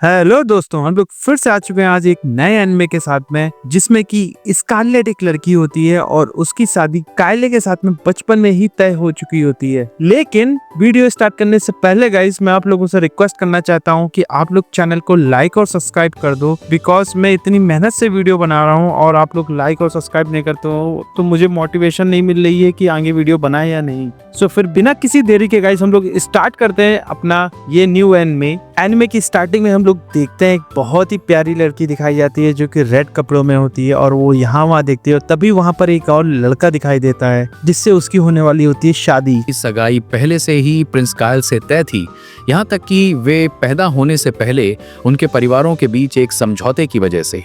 Hello दोस्तों, हम लोग फिर से आ चुके हैं आज एक नए एनिमे के साथ में, जिसमें कि स्कारलेट एक लड़की होती है और उसकी शादी कायले के साथ में बचपन में ही तय हो चुकी होती है। लेकिन वीडियो स्टार्ट करने से पहले गाइस, मैं आप लोगों से रिक्वेस्ट करना चाहता हूं कि आप लोग चैनल को लाइक और सब्सक्राइब कर दो, बिकॉज मैं इतनी मेहनत से वीडियो बना रहा हूँ और आप लोग लाइक और सब्सक्राइब नहीं करते हो तो मुझे मोटिवेशन नहीं मिल रही है कि आगे वीडियो बनाए या नहीं। सो फिर बिना किसी देरी के गाइस, हम लोग स्टार्ट करते हैं अपना ये न्यू एनिमे की स्टार्टिंग में हम लोग देखते हैं एक बहुत ही प्यारी लड़की दिखाई जाती है जो कि रेड कपड़ों में होती है और वो यहाँ वहाँ देखती है और तभी वहाँ पर एक और लड़का दिखाई देता है जिससे उसकी होने वाली होती है शादी। इस सगाई पहले से ही प्रिंस कायल से तय थी, यहाँ तक कि वे पैदा होने से पहले उनके परिवारों के बीच एक समझौते की वजह से।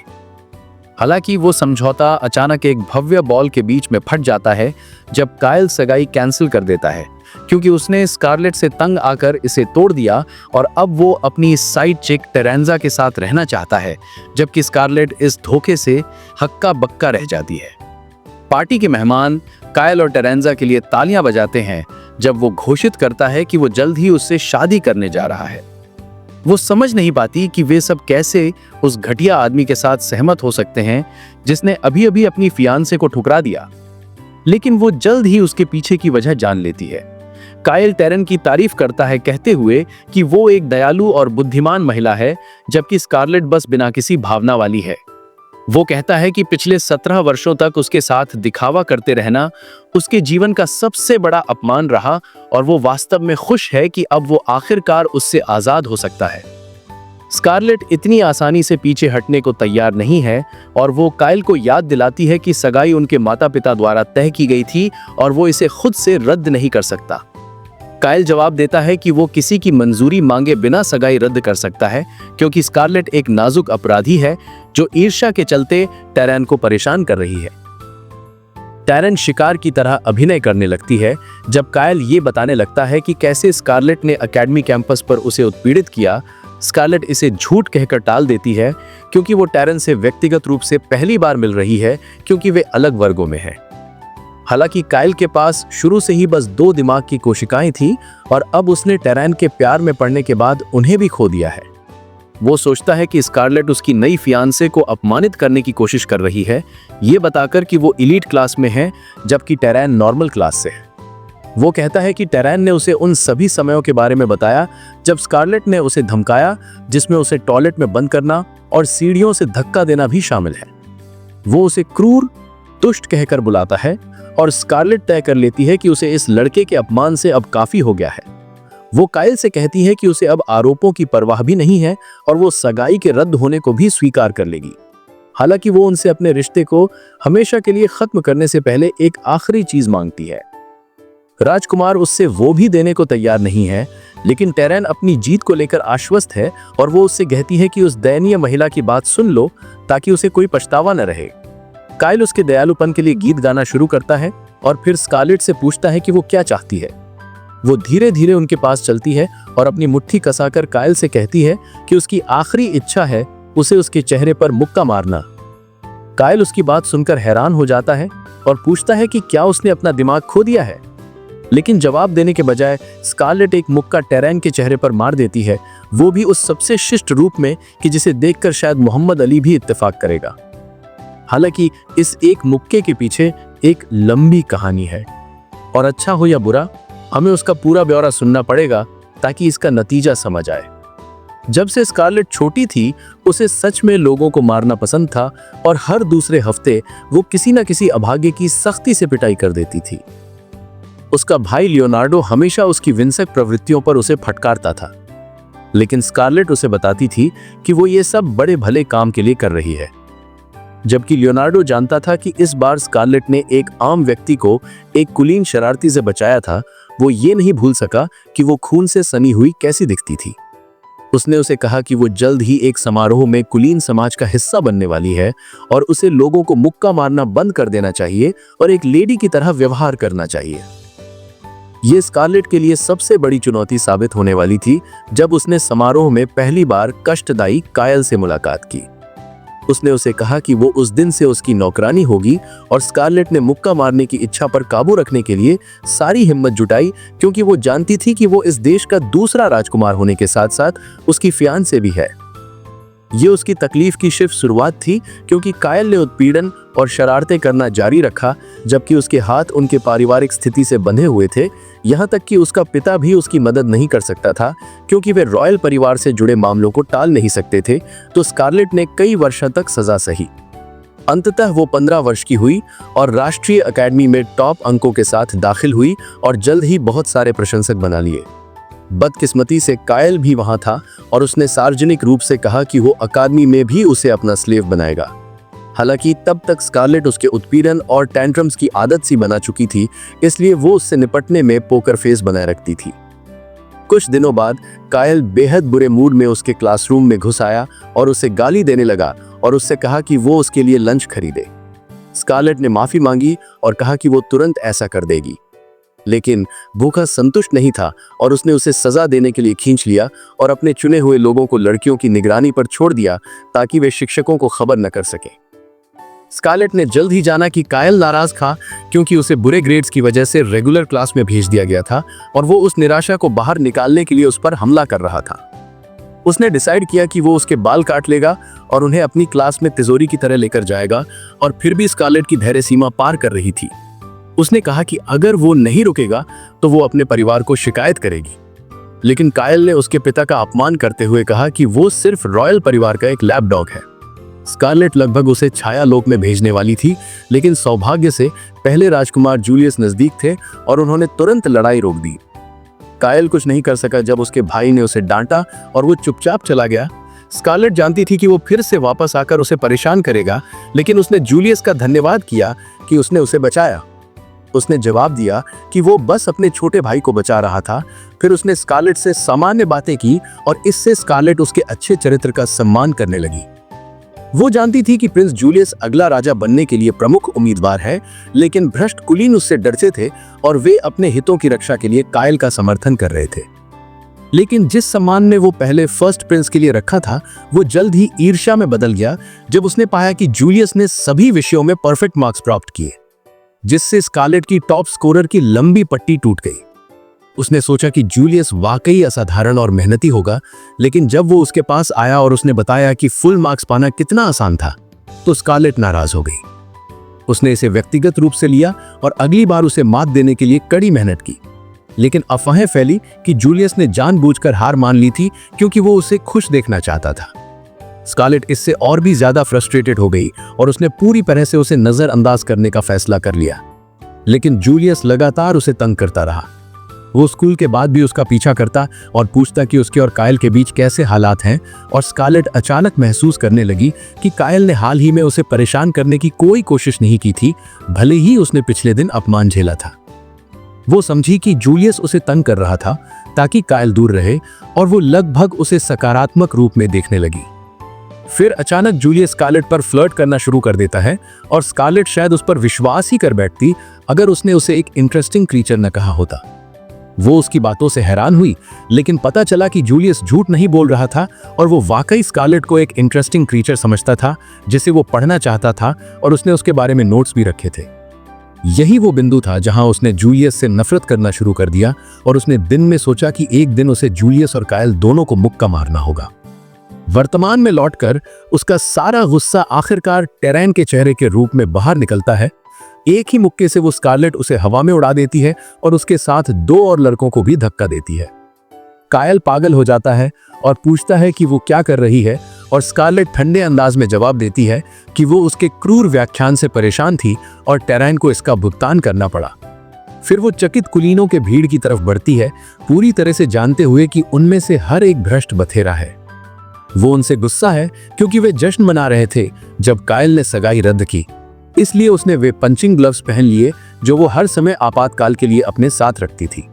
हालांकि वो समझौता अचानक एक भव्य बॉल के बीच में फट जाता है जब कायल सगाई कैंसिल कर देता है, क्योंकि उसने स्कारलेट से तंग आकर इसे तोड़ दिया और अब वो अपनी साइड चिक टेरेंजा के साथ रहना चाहता है, जबकि स्कारलेट इस धोखे से हक्का बक्का रह जाती है। पार्टी के मेहमान कायल और टेरेंजा के लिए तालियां बजाते हैं जब वो घोषित करता है कि वो जल्द ही उससे शादी करने जा रहा है। वो समझ नहीं पाती कि वे सब कैसे उस घटिया आदमी के साथ सहमत हो सकते हैं जिसने अभी अभी अपनी फियांसे को ठुकरा दिया, लेकिन वो जल्द ही उसके पीछे की वजह जान लेती है। कायल टेरन की तारीफ करता है, कहते हुए कि वो एक दयालु और बुद्धिमान महिला है, जबकि स्कारलेट बस बिना किसी भावना वाली है। वो कहता है कि पिछले 17 वर्षों तक उसके साथ दिखावा करते रहना उसके जीवन का सबसे बड़ा अपमान रहा और वो वास्तव में खुश है कि अब वो आखिरकार उससे आजाद हो सकता है। स्कारलेट इतनी आसानी से पीछे हटने को तैयार नहीं है और वो कायल को याद दिलाती है कि सगाई उनके माता पिता द्वारा तय की गई थी और वो इसे खुद से रद्द नहीं कर सकता। कायल जवाब देता है कि वो किसी की मंजूरी मांगे बिना सगाई रद्द कर सकता है, क्योंकि स्कारलेट एक नाजुक अपराधी है जो ईर्ष्या के चलते टेरन को परेशान कर रही है। टेरन शिकार की तरह अभिनय करने लगती है जब कायल ये बताने लगता है कि कैसे स्कारलेट ने एकेडमी कैंपस पर उसे उत्पीड़ित किया। स्कारलेट इसे झूठ कहकर टाल देती है क्योंकि वो टेरन से व्यक्तिगत रूप से पहली बार मिल रही है, क्योंकि वे अलग वर्गों में हैं। हालांकि कायल के पास शुरू से ही बस 2 दिमाग की कोशिकाएं थी और अब उसने टेरन के प्यार में पड़ने के बाद उन्हें भी खो दिया है। वो सोचता है कि स्कारलेट उसकी नई फियांसे को अपमानित करने की कोशिश कर रही है, ये बताकर कि वो एलीट क्लास में है जबकि टेरन नॉर्मल क्लास से है। वो कहता है कि टेरन ने उसे उन सभी समयों के बारे में बताया जब स्कारलेट ने उसे धमकाया, जिसमें उसे टॉयलेट में बंद करना और सीढ़ियों से धक्का देना भी शामिल है। वो उसे क्रूर, दुष्ट कहकर बुलाता है और स्कारलेट तय कर लेती है कि उसे इस लड़के के अपमान से अब काफी हो गया है। वो कायल से कहती है कि उसे अब आरोपों की परवाह भी नहीं है और वो सगाई के रद्द होने को भी स्वीकार कर लेगी। हालांकि वो उनसे अपने रिश्ते को हमेशा के लिए खत्म करने से पहले एक आखिरी चीज मांगती है। राजकुमार उससे वो भी देने को तैयार नहीं है, लेकिन टेरन अपनी जीत को लेकर आश्वस्त है और वो उससे कहती है कि उस दयनीय महिला की बात सुन लो ताकि उसे कोई पछतावा न रहे। कायल उसके दयालुपन के लिए गीत गाना शुरू करता है और फिर स्कारलेट से पूछता है कि वो क्या चाहती है। वो धीरे धीरे उनके पास चलती है और अपनी मुट्ठी कसाकर कायल से कहती है कि उसकी आखिरी इच्छा है उसे उसके चेहरे पर मुक्का मारना। कायल उसकी बात सुनकर हैरान हो जाता है और पूछता है कि क्या उसने अपना दिमाग खो दिया है, लेकिन जवाब देने के बजाय स्कारलेट एक मुक्का टेरन के चेहरे पर मार देती है, वो भी उस सबसे शिष्ट रूप में कि जिसे देखकर शायद मोहम्मद अली भी इत्तेफाक करेगा। हालांकि इस एक मुक्के के पीछे एक लंबी कहानी है और अच्छा हो या बुरा, हमें उसका पूरा ब्यौरा सुनना पड़ेगा ताकि इसका नतीजा समझ आए। जब से स्कारलेट छोटी थी, उसे सच में लोगों को मारना पसंद था और हर दूसरे हफ्ते वो किसी न किसी अभागे की सख्ती से पिटाई कर देती थी। उसका भाई लियोनार्डो हमेशा उसकी विंसक प्रवृत्तियों पर उसे फटकारता था, लेकिन स्कारलेट उसे बताती थी कि वो ये सब बड़े भले काम के लिए कर रही है। जबकि लियोनार्डो जानता था कि इस बार स्कारलेट ने एक आम व्यक्ति को एक कुलीन शरारती से बचाया था, वो ये नहीं भूल सका कि वो खून से सनी हुई कैसी दिखती थी। उसने उसे कहा कि वो जल्द ही एक समारोह में कुलीन समाज का हिस्सा बनने वाली है और उसे लोगों को मुक्का मारना बंद कर देना चाहिए और एक लेडी की तरह व्यवहार करना चाहिए। ये स्कारलेट के लिए सबसे बड़ी चुनौती साबित होने वाली थी जब उसने समारोह में पहली बार कष्टदायी कायल से मुलाकात की। उसने उसे कहा कि वो उस दिन से उसकी नौकरानी होगी और स्कारलेट ने मुक्का मारने की इच्छा पर काबू रखने के लिए सारी हिम्मत जुटाई, क्योंकि वो जानती थी कि वो इस देश का दूसरा राजकुमार होने के साथ साथ उसकी फियांसे भी है। ये उसकी तकलीफ की सिर्फ शुरुआत थी, क्योंकि कायल ने उत्पीड़न और शरारतें करना जारी रखा जबकि उसके हाथ उनके पारिवारिक स्थिति से बंधे हुए थे। यहाँ तक कि उसका पिता भी उसकी मदद नहीं कर सकता था, क्योंकि वे रॉयल परिवार से जुड़े मामलों को टाल नहीं सकते थे। तो स्कारलेट ने कई वर्षों तक सजा सही। अंततः वो 15 वर्ष की हुई और राष्ट्रीय अकेडमी में टॉप अंकों के साथ दाखिल हुई और जल्द ही बहुत सारे प्रशंसक बना लिए। बदकिस्मती से कायल भी वहां था और उसने सार्वजनिक रूप से कहा कि वो अकादमी में भी उसे अपना स्लेव बनाएगा। हालांकि तब तक स्कारलेट उसके उत्पीड़न और टैंट्रम्स की आदत सी बना चुकी थी, इसलिए वो उससे निपटने में पोकर फेस बनाए रखती थी। कुछ दिनों बाद कायल बेहद बुरे मूड में उसके क्लासरूम में घुस आया और उसे गाली देने लगा और उससे कहा कि वो उसके लिए लंच खरीदे। स्कारलेट ने माफी मांगी और कहा कि वो तुरंत ऐसा कर देगी, लेकिन भूखा संतुष्ट नहीं था और उसने उसे सजा देने के लिए खींच लिया और अपने चुने हुए लोगों को लड़कियों की निगरानी पर छोड़ दिया ताकि वे शिक्षकों को खबर न कर सके। स्कारलेट ने जल्द ही जाना कि कायल नाराज था, क्योंकि उसे बुरे ग्रेड्स की वजह से रेगुलर क्लास में भेज दिया गया था और वो उस निराशा को बाहर निकालने के लिए उस पर हमला कर रहा था। उसने डिसाइड किया कि वो उसके बाल काट लेगा और उन्हें अपनी क्लास में तिजोरी की तरह लेकर जाएगा, और फिर भी स्कारलेट की धैर्य सीमा पार कर रही थी। उसने कहा कि अगर वो नहीं रुकेगा तो वो अपने परिवार को शिकायत करेगी, लेकिन कायल ने उसके पिता का अपमान करते हुए कहा कि वो सिर्फ रॉयल परिवार का एक लैप डॉग है। स्कारलेट लगभग उसे छाया लोक में भेजने वाली थी, लेकिन सौभाग्य से पहले राजकुमार जूलियस नजदीक थे और उन्होंने तुरंत लड़ाई रोक दी। कायल कुछ नहीं कर सका जब उसके भाई ने उसे डांटा और वो चुपचाप चला गया। स्कारलेट जानती थी कि वो फिर से वापस आकर उसे परेशान करेगा, लेकिन उसने जूलियस का धन्यवाद किया कि उसने उसे बचाया। उसने जवाब दिया कि वो बस अपने छोटे भाई को बचा रहा था। फिर उसने स्कारलेट से सामान्य बातें की और इससे स्कारलेट उसके अच्छे चरित्र का सम्मान करने लगी। वो जानती थी कि प्रिंस जूलियस अगला राजा बनने के लिए प्रमुख उम्मीदवार है, लेकिन भ्रष्ट कुलीन उससे डरते थे और वे अपने हितों की रक्षा के लिए कायल का समर्थन कर रहे थे। लेकिन जिस सम्मान ने वो पहले फर्स्ट प्रिंस के लिए रखा था, वो जल्द ही ईर्ष्या में बदल गया जब उसने पाया कि जूलियस ने सभी विषयों में परफेक्ट मार्क्स प्राप्त किए, जिससे स्कारलेट की टॉप स्कोरर की लंबी पट्टी टूट गई। उसने सोचा कि जूलियस वाकई असाधारण और मेहनती होगा, लेकिन जब वो उसके पास आया और उसने बताया कि फुल मार्क्स पाना कितना आसान था, तो स्कारलेट नाराज हो गई। उसने इसे व्यक्तिगत रूप से लिया और अगली बार उसे मात देने के लिए कड़ी मेहनत की। लेकिन अफवाहें फैली कि जूलियस ने जानबूझकर हार मान ली थी क्योंकि वो उसे खुश देखना चाहता था। स्कारलेट इससे और भी ज्यादा फ्रस्ट्रेटेड हो गई और उसने पूरी तरह से उसे नजरअंदाज करने का फैसला कर लिया। लेकिन जूलियस लगातार उसे तंग करता रहा। वो स्कूल के बाद भी उसका पीछा करता और पूछता कि उसके और कायल के बीच कैसे हालात हैं, और स्कारलेट अचानक महसूस करने लगी कि कायल ने हाल ही में उसे परेशान करने की कोई कोशिश नहीं की थी, भले ही उसने पिछले दिन अपमान झेला था। वो समझी कि जूलियस उसे तंग कर रहा था ताकि कायल दूर रहे, और वो लगभग उसे सकारात्मक रूप में देखने लगी। फिर अचानक जूलियस स्कारलेट पर फ्लर्ट करना शुरू कर देता है और स्कारलेट शायद उस पर विश्वास ही कर बैठती अगर उसने उसे एक इंटरेस्टिंग क्रीचर न कहा होता। वो उसकी बातों से हैरान हुई, लेकिन पता चला कि जूलियस झूठ नहीं बोल रहा था और वो वाकई स्कारलेट को एक इंटरेस्टिंग क्रीचर समझता था जिसे वो पढ़ना चाहता था, और उसने उसके बारे में नोट्स भी रखे थे। यही वो बिंदु था जहां उसने जूलियस से नफरत करना शुरू कर दिया, और उसने दिन में सोचा कि एक दिन उसे जूलियस और कायल दोनों को मुक्का मारना होगा। वर्तमान में लौटकर उसका सारा गुस्सा आखिरकार टेरैन के चेहरे के रूप में बाहर निकलता है। एक ही मुक्के से वो स्कारलेट उसे हवा में उड़ा देती है और उसके साथ 2 और लड़कों को भी धक्का देती है। कायल पागल हो जाता है और पूछता है कि वो क्या कर रही है, और स्कारलेट ठंडे अंदाज में जवाब देती है कि वो उसके क्रूर व्याख्यान से परेशान थी और टेरैन को इसका भुगतान करना पड़ा। फिर वो चकित कुलीनों के भीड़ की तरफ बढ़ती है, पूरी तरह से जानते हुए कि उनमें से हर एक भ्रष्ट बथेरा है। वो उनसे गुस्सा है क्योंकि वे जश्न मना रहे थे जब कायल ने सगाई रद्द की, इसलिए उसने वे पंचिंग ग्लव्स पहन लिए जो वो हर समय आपातकाल के लिए अपने साथ रखती थी।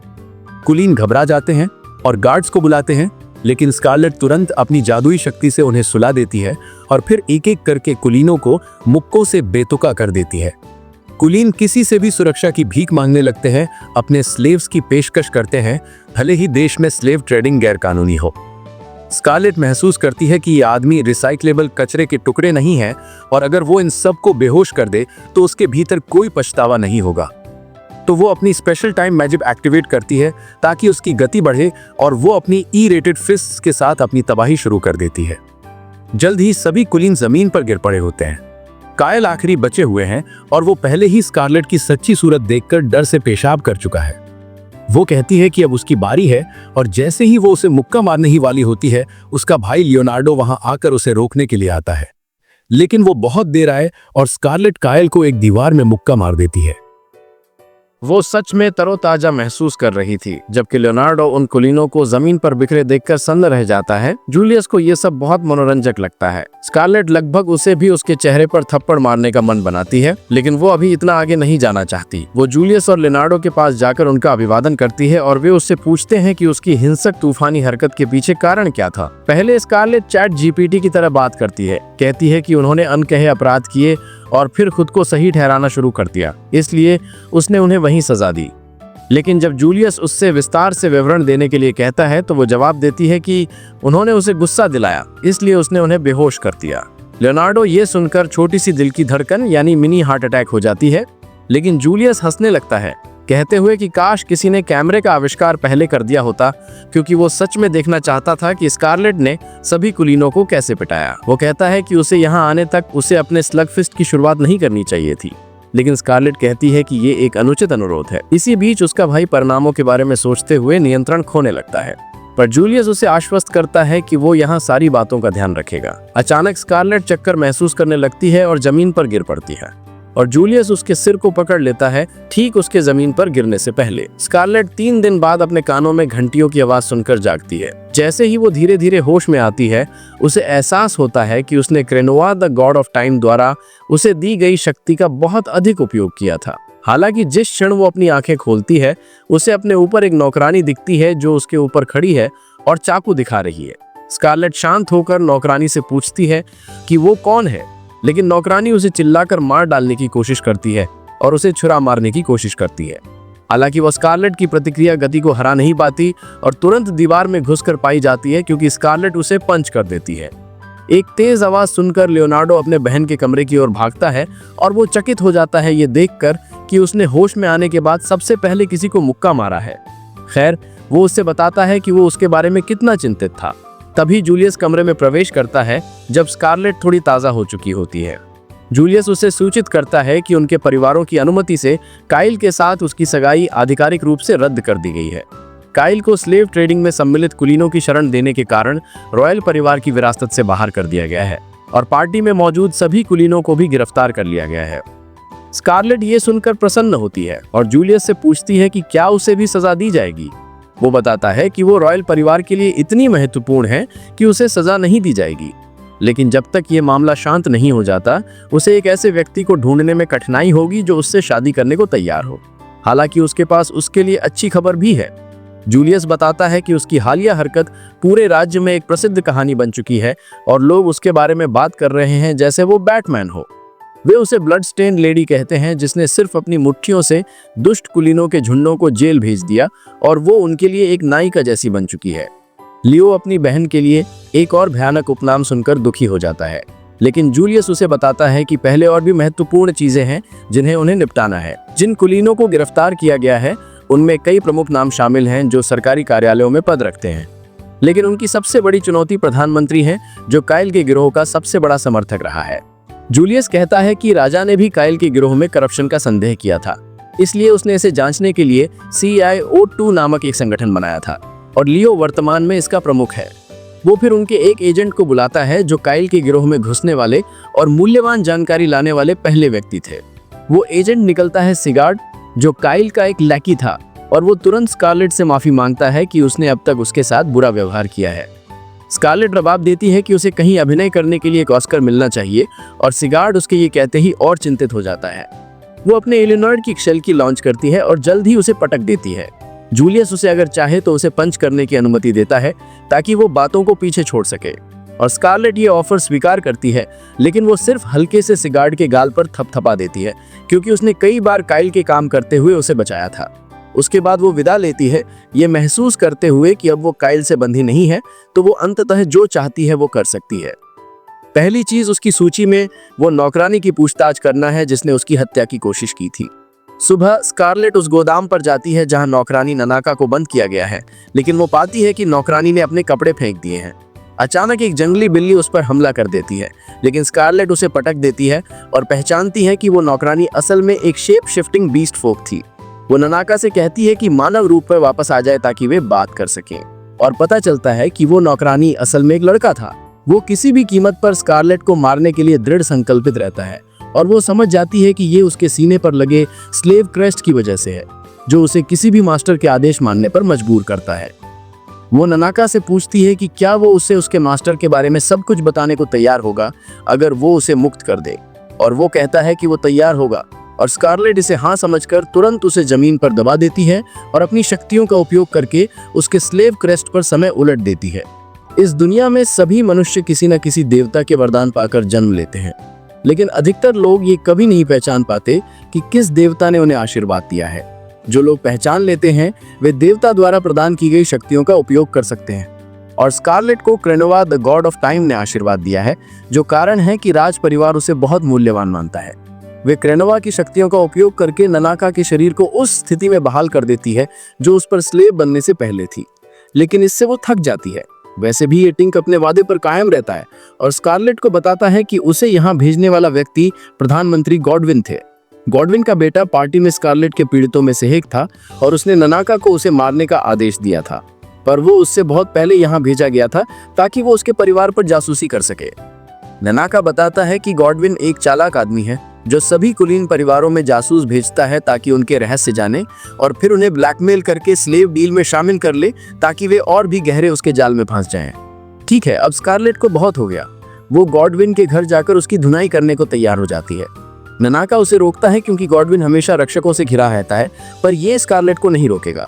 कुलीन घबरा जाते हैं और गार्ड्स को बुलाते हैं, लेकिन स्कारलेट तुरंत अपनी जादुई शक्ति से उन्हें सुला देती है और फिर एक एक करके कुलीनों को मुक्कों से बेतुका कर देती है। कुलीन किसी से भी सुरक्षा की भीख मांगने लगते हैं, अपने स्लेव्स की पेशकश करते हैं, भले ही देश में स्लेव ट्रेडिंग गैरकानूनी हो। स्कारलेट महसूस करती है कि ये आदमी रिसाइक्लेबल कचरे के टुकड़े नहीं है, और अगर वो इन सब को बेहोश कर दे तो उसके भीतर कोई पछतावा नहीं होगा। तो वो अपनी स्पेशल टाइम मैजिक एक्टिवेट करती है ताकि उसकी गति बढ़े और वो अपनी ई-रेटेड फिस्ट्स के साथ अपनी तबाही शुरू कर देती है। जल्द ही सभी कुलीन जमीन पर गिर पड़े होते हैं। कायल आखिरी बचे हुए हैं और वो पहले ही स्कारलेट की सच्ची सूरत देखकर डर से पेशाब कर चुका है। वो कहती है कि अब उसकी बारी है और जैसे ही वो उसे मुक्का मारने ही वाली होती है, उसका भाई लियोनार्डो वहां आकर उसे रोकने के लिए आता है। लेकिन वो बहुत देर आए और स्कारलेट कायल को एक दीवार में मुक्का मार देती है। वो सच में तरोताजा महसूस कर रही थी, जबकि लियोनार्डो उन कुलीनों को जमीन पर बिखरे देखकर सन्न रह जाता है। जूलियस को ये सब बहुत मनोरंजक लगता है। स्कारलेट लगभग उसे भी उसके चेहरे पर थप्पड़ मारने का मन बनाती है, लेकिन वो अभी इतना आगे नहीं जाना चाहती। वो जूलियस और लियोनार्डो के पास जाकर उनका अभिवादन करती है और वे उससे पूछते हैं कि उसकी हिंसक तूफानी हरकत के पीछे कारण क्या था। पहले स्कारलेट चैट जीपीटी की तरह बात करती है, कहती है कि उन्होंने अनकहे अपराध किए और फिर खुद को सही ठहराना शुरू कर दिया, इसलिए उसने उन्हें वहीं सजा दी। लेकिन जब जूलियस उससे विस्तार से विवरण देने के लिए कहता है तो वो जवाब देती है कि उन्होंने उसे गुस्सा दिलाया, इसलिए उसने उन्हें बेहोश कर दिया। लियोनार्डो ये सुनकर छोटी सी दिल की धड़कन यानी मिनी हार्ट अटैक हो जाती है, लेकिन जूलियस हंसने लगता है, कहते हुए कि काश किसी ने कैमरे का आविष्कार पहले कर दिया होता, क्योंकि वो सच में देखना चाहता था कि स्कारलेट ने सभी कुलीनों को कैसे पिटाया। वो कहता है कि उसे यहाँ आने तक उसे अपने स्लग फिस्ट की शुरुआत नहीं करनी चाहिए थी, लेकिन स्कारलेट कहती है कि ये एक अनुचित अनुरोध है। इसी बीच उसका भाई परिणामों के बारे में सोचते हुए नियंत्रण खोने लगता है, पर जूलियस उसे आश्वस्त करता है कि वो यहाँ सारी बातों का ध्यान रखेगा। अचानक स्कारलेट चक्कर महसूस करने लगती है और जमीन पर गिर पड़ती है और जूलियस उसके सिर को पकड़ लेता है ठीक उसके जमीन पर गिरने से पहले। स्कारलेट 3 दिन बाद अपने कानों में घंटियों की आवाज सुनकर जागती है। जैसे ही वो धीरे धीरे होश में आती है, उसे एहसास होता है कि उसने क्रेनोआ द गॉड ऑफ टाइम द्वारा उसे दी गई शक्ति का बहुत अधिक उपयोग किया था। हालांकि जिस क्षण वो अपनी आंखें खोलती है, उसे अपने ऊपर एक नौकरानी दिखती है जो उसके ऊपर खड़ी है और चाकू दिखा रही है। स्कारलेट शांत होकर नौकरानी से पूछती है कि वो कौन है, लेकिन नौकरानी उसे चिल्लाकर मार डालने की कोशिश करती है और उसे छुरा मारने की कोशिश करती है। हालांकि वो स्कारलेट की प्रतिक्रिया गति को हरा नहीं पाती और तुरंत दीवार में घुसकर पाई जाती है, क्योंकि स्कारलेट उसे पंच कर देती है। एक तेज आवाज सुनकर लियोनार्डो अपने बहन के कमरे की ओर भागता है और वो चकित हो जाता है ये देखकर कि उसने होश में आने के बाद सबसे पहले किसी को मुक्का मारा है। खैर, वो उससे बताता है कि वो उसके बारे में कितना चिंतित था। तभी जूलियस कमरे में प्रवेश करता है जब स्कारलेट थोड़ी ताज़ा हो चुकी होती है। जूलियस उसे सूचित करता है कि उनके परिवारों की अनुमति से काइल के साथ उसकी सगाई आधिकारिक रूप से रद्द कर दी गई है। काइल को स्लेव ट्रेडिंग में सम्मिलित कुलीनों की शरण देने के कारण रॉयल परिवार की विरासत से बाहर कर दिया गया है और पार्टी में मौजूद सभी कुलीनों को भी गिरफ्तार कर लिया गया है। स्कारलेट ये सुनकर प्रसन्न होती है और जूलियस से पूछती है कि क्या उसे भी सजा दी जाएगी। वो बताता है कि वो रॉयल परिवार के लिए इतनी महत्वपूर्ण है कि उसे सजा नहीं दी जाएगी, लेकिन जब तक ये मामला शांत नहीं हो जाता, उसे एक ऐसे व्यक्ति को ढूंढने में कठिनाई होगी जो उससे शादी करने को तैयार हो। हालांकि उसके पास उसके लिए अच्छी खबर भी है। जूलियस बताता है कि उसकी हालिया हरकत पूरे राज्य में एक प्रसिद्ध कहानी बन चुकी है और लोग उसके बारे में बात कर रहे हैं जैसे वो बैटमैन हो। वे उसे ब्लड स्टेन लेडी कहते हैं, जिसने सिर्फ अपनी मुट्ठियों से दुष्ट कुलीनों के झुंडों को जेल भेज दिया और वो उनके लिए एक नायिका जैसी बन चुकी है। लियो अपनी बहन के लिए एक और भयानक उपनाम सुनकर दुखी हो जाता है, लेकिन जूलियस उसे बताता है कि पहले और भी महत्वपूर्ण चीजें हैं जिन्हें उन्हें निपटाना है। जिन कुलीनों को गिरफ्तार किया गया है उनमें कई प्रमुख नाम शामिल हैं जो सरकारी कार्यालयों में पद रखते हैं, लेकिन उनकी सबसे बड़ी चुनौती प्रधानमंत्री है, जो काइल के गिरोह का सबसे बड़ा समर्थक रहा है। जूलियस कहता है कि राजा ने भी काइल के गिरोह में करप्शन का संदेह किया था, इसलिए उसने इसे जांचने के लिए CIO2 नामक एक संगठन बनाया था और लियो वर्तमान में इसका प्रमुख है। वो फिर उनके एक एजेंट को बुलाता है जो काइल के गिरोह में घुसने वाले और मूल्यवान जानकारी लाने वाले पहले व्यक्ति थे। वो एजेंट निकलता है सिगार्ड, जो काइल का एक लैकी था, और वो तुरंत स्कारलेट से माफी मांगता है कि उसने अब तक उसके साथ बुरा व्यवहार किया है। स्कारलेट जवाब देती है कि उसे कहीं अभिनय करने के लिए एक ऑस्कर मिलना चाहिए और सिगार्ड उसके ये कहते ही और चिंतित हो जाता है। वो अपने एलिनॉर्ड की शेल की लॉन्च करती है और जल्द ही उसे पटक देती है। जूलियस उसे अगर चाहे तो उसे पंच करने की अनुमति देता है ताकि वो बातों को पीछे छोड़ सके, और स्कारलेट ये ऑफर स्वीकार करती है, लेकिन वो सिर्फ हल्के से सिगार्ड के गाल पर थपथपा देती है, क्योंकि उसने कई बार काइल के काम करते हुए उसे बचाया था। उसके बाद वो विदा लेती है, ये महसूस करते हुए कि अब वो काइल से बंधी नहीं है, तो वो अंततः जो चाहती है वो कर सकती है। पहली चीज उसकी सूची में वो नौकरानी की पूछताछ करना है जिसने उसकी हत्या की कोशिश की थी। सुबह स्कारलेट उस गोदाम पर जाती है जहां नौकरानी ननाका को बंद किया गया है, लेकिन वो पाती है कि नौकरानी ने अपने कपड़े फेंक दिए हैं। अचानक एक जंगली बिल्ली उस पर हमला कर देती है, लेकिन स्कारलेट उसे पटक देती है और पहचानती है कि वो नौकरानी असल में एक शेप शिफ्टिंग बीस्ट फोक थी। वो ननाका से कहती है कि मानव रूप में वापस आ जाए ताकि वे बात कर सकें, और पता चलता है कि वो नौकरानी असल में एक लड़का था। वो किसी भी कीमत पर स्कारलेट को मारने के लिए दृढ़ संकल्पित रहता है और वो समझ जाती है कि ये उसके सीने पर लगे स्लेव क्रेस्ट की वजह से है, जो उसे किसी भी मास्टर के आदेश मानने पर मजबूर करता है। वो ननाका से पूछती है कि क्या वो उसे उसके मास्टर के बारे में सब कुछ बताने को तैयार होगा अगर वो उसे मुक्त कर दे, और वो कहता है कि वो तैयार होगा, और स्कारलेट इसे हाँ समझकर तुरंत उसे जमीन पर दबा देती है और अपनी शक्तियों का उपयोग करके उसके स्लेव क्रेस्ट पर समय उलट देती है। इस दुनिया में सभी मनुष्य किसी न किसी देवता के वरदान पाकर जन्म लेते हैं, लेकिन अधिकतर लोग ये कभी नहीं पहचान पाते कि किस देवता ने उन्हें आशीर्वाद दिया है। जो लोग पहचान लेते हैं वे देवता द्वारा प्रदान की गई शक्तियों का उपयोग कर सकते हैं, और स्कारलेट को क्रेनोवा द गॉड ऑफ टाइम ने आशीर्वाद दिया है, जो कारण है कि राज परिवार उसे बहुत मूल्यवान मानता है। वे क्रेनोवा की शक्तियों का उपयोग करके ननाका के शरीर को उस स्थिति में बहाल कर देती है जो उस पर स्लेव बनने से पहले थी, लेकिन इससे वो थक जाती है। वैसे भी ये टिंक अपने वादे पर कायम रहता है और स्कारलेट को बताता है कि उसे यहाँ भेजने वाला व्यक्ति प्रधानमंत्री गॉडविन थे। गॉडविन का बेटा पार्टी में स्कारलेट के पीड़ितों में से एक था और उसने ननाका को उसे मारने का आदेश दिया था, पर वो उससे बहुत पहले यहाँ भेजा गया था ताकि वो उसके परिवार पर जासूसी कर सके। ननाका बताता है कि गॉडविन एक चालाक आदमी है जो सभी कुलीन परिवारों में जासूस भेजता है ताकि उनके रहस्य जाने और फिर उन्हें ब्लैकमेल करके स्लेव डील में शामिल कर ले ताकि वे और भी गहरे उसके जाल में फंस जाएं। ठीक है, अब स्कारलेट को बहुत हो गया। वो गॉडविन के घर जाकर उसकी धुनाई करने को तैयार हो जाती है। ननाका उसे रोकता है क्योंकि गॉडविन हमेशा रक्षकों से घिरा रहता है, पर ये स्कारलेट को नहीं रोकेगा।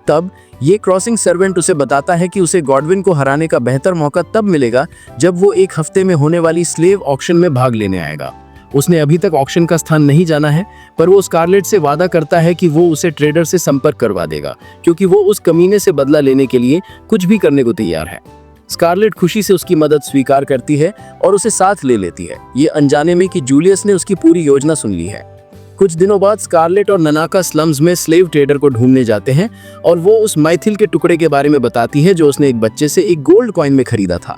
तब ये क्रॉसिंग सर्वेंट उसे बताता है कि उसे गॉडविन को हराने का बेहतर मौका तब मिलेगा जब वो एक हफ्ते में होने वाली स्लेव ऑक्शन में भाग लेने आएगा। उसने अभी तक ऑक्शन का स्थान नहीं जाना है, पर वो स्कारलेट से वादा करता है कि वो उसे ट्रेडर से संपर्क करवा देगा, क्योंकि वो उस कमीने से बदला लेने के लिए कुछ भी करने को तैयार है। स्कारलेट खुशी से उसकी मदद स्वीकार करती है और उसे साथ ले लेती है, ये अनजाने में कि जूलियस ने उसकी पूरी योजना सुन ली है। कुछ दिनों बाद स्कारलेट और ननाका स्लम्स में स्लेव ट्रेडर को ढूंढने जाते हैं और वो उस माइथिल के टुकड़े के बारे में बताती है जो उसने एक बच्चे से एक गोल्ड कॉइन में खरीदा था।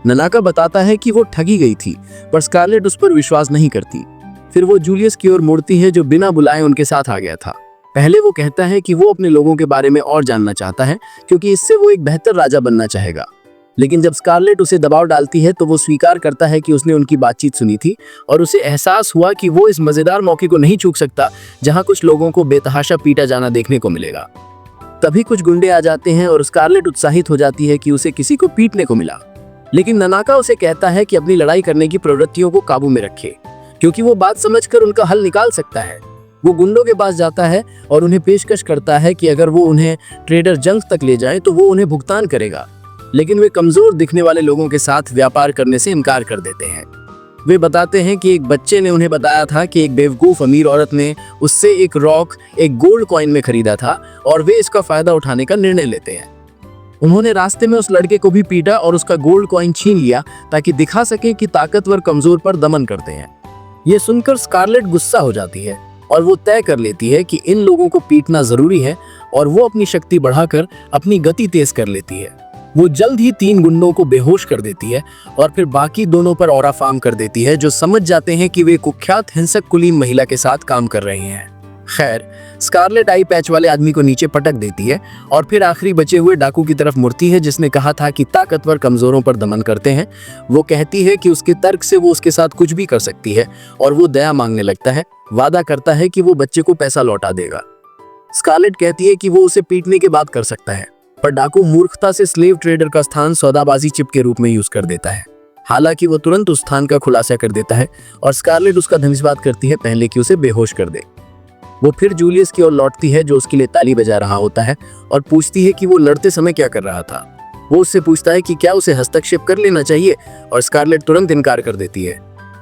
ननाका बताता है कि वो ठगी गई थी, पर स्कारलेट उस पर विश्वास नहीं करती। फिर वो जूलियस की ओर मुड़ती है जो बिना बुलाए उनके साथ आ गया था। पहले वो कहता है कि वो अपने लोगों के बारे में और जानना चाहता है क्योंकि इससे वो एक बेहतर राजा बनना चाहेगा, लेकिन जब स्कारलेट उसे दबाव डालती है तो वो स्वीकार करता है कि उसने उनकी बातचीत सुनी थी और उसे एहसास हुआ कि वो इस मजेदार मौके को नहीं चूक सकता जहां कुछ लोगों को बेतहाशा पीटा जाना देखने को मिलेगा। तभी कुछ गुंडे आ जाते हैं और स्कारलेट उत्साहित हो जाती है कि उसे किसी को पीटने को मिला, लेकिन ननाका उसे कहता है कि अपनी लड़ाई करने की प्रवृत्तियों को काबू में रखे क्योंकि वो बात समझकर उनका हल निकाल सकता है। वो गुंडों के पास जाता है और उन्हें पेशकश करता है कि अगर वो उन्हें ट्रेडर जंग तक ले जाए तो वो उन्हें भुगतान करेगा, लेकिन वे कमजोर दिखने वाले लोगों के साथ व्यापार करने से इनकार कर देते हैं। वे बताते हैं कि एक बच्चे ने उन्हें बताया था कि एक बेवकूफ अमीर औरत ने उससे एक रॉक एक गोल्ड कॉइन में खरीदा था और वे इसका फायदा उठाने का निर्णय लेते हैं। उन्होंने रास्ते में उस लड़के को भी पीटा और उसका गोल्ड कॉइन छीन लिया ताकि दिखा सके कि ताकतवर कमजोर पर दमन करते हैं। ये सुनकर स्कारलेट गुस्सा हो जाती है और वो तय कर लेती है कि इन लोगों को पीटना जरूरी है और वो अपनी शक्ति बढ़ाकर अपनी गति तेज कर लेती है। वो जल्द ही 3 गुंडों को बेहोश कर देती है और फिर बाकी दोनों पर ऑरा फार्म कर देती है जो समझ जाते हैं कि वे कुख्यात हिंसक कुलीन महिला के साथ काम कर रहे हैं। खैर, स्कारलेट आई पैच वाले आदमी को नीचे पटक देती है और फिर आखिरी बचे हुए डाकू की तरफ मुड़ती है जिसने कहा था कि ताकतवर कमजोरों पर दमन करते हैं। वो कहती है कि उसके तर्क से वो उसके साथ कुछ भी कर सकती है और वो दया मांगने लगता है, वादा करता है कि वो बच्चे को पैसा लौटा देगा। स्कारलेट कहती है कि वो उसे पीटने के बाद कर सकता है, पर डाकू मूर्खता से स्लेव ट्रेडर का स्थान सौदाबाजी चिप के रूप में यूज कर देता है। हालांकि वो तुरंत उस स्थान का खुलासा कर देता है और स्कारलेट उसका धन्यवाद करती है पहले कि उसे बेहोश कर दे। वो फिर जूलियस की ओर लौटती है जो उसके लिए ताली बजा रहा होता है और पूछती है कि वो लड़ते समय क्या कर रहा था। वो उससे पूछता है कि क्या उसे हस्तक्षेप कर लेना चाहिए और स्कारलेट तुरंत इनकार कर देती है।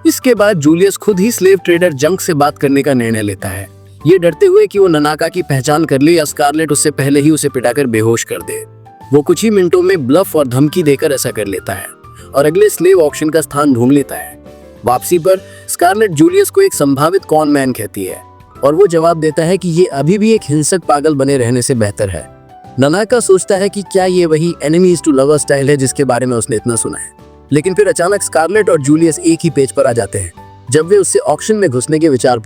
इसके बाद जूलियस खुद ही स्लेव ट्रेडर जंक से बात करने का निर्णय लेता है, ये डरते हुए कि वो ननाका की पहचान कर ले या स्कारलेट उससे पहले ही उसे पिटाकर बेहोश कर दे। वो कुछ ही मिनटों में ब्लफ और धमकी देकर ऐसा कर लेता है और अगले स्लेव ऑक्शन का स्थान ढूंढ लेता है। वापसी पर स्कारलेट जूलियस को एक संभावित कॉन मैन कहती है और वो जवाब देता है कि ये अभी भी एक हिंसक पागल बने रहने से बेहतर है। ननाका सोचता है कि क्या ये वही एनिमीज टू लवर स्टाइल है जिसके बारे में उसने इतना सुना है। लेकिन फिर अचानक स्कारलेट और जूलियस एक ही पेज पर आ जाते हैं जब वे उससे ऑक्शन में घुसने के विचार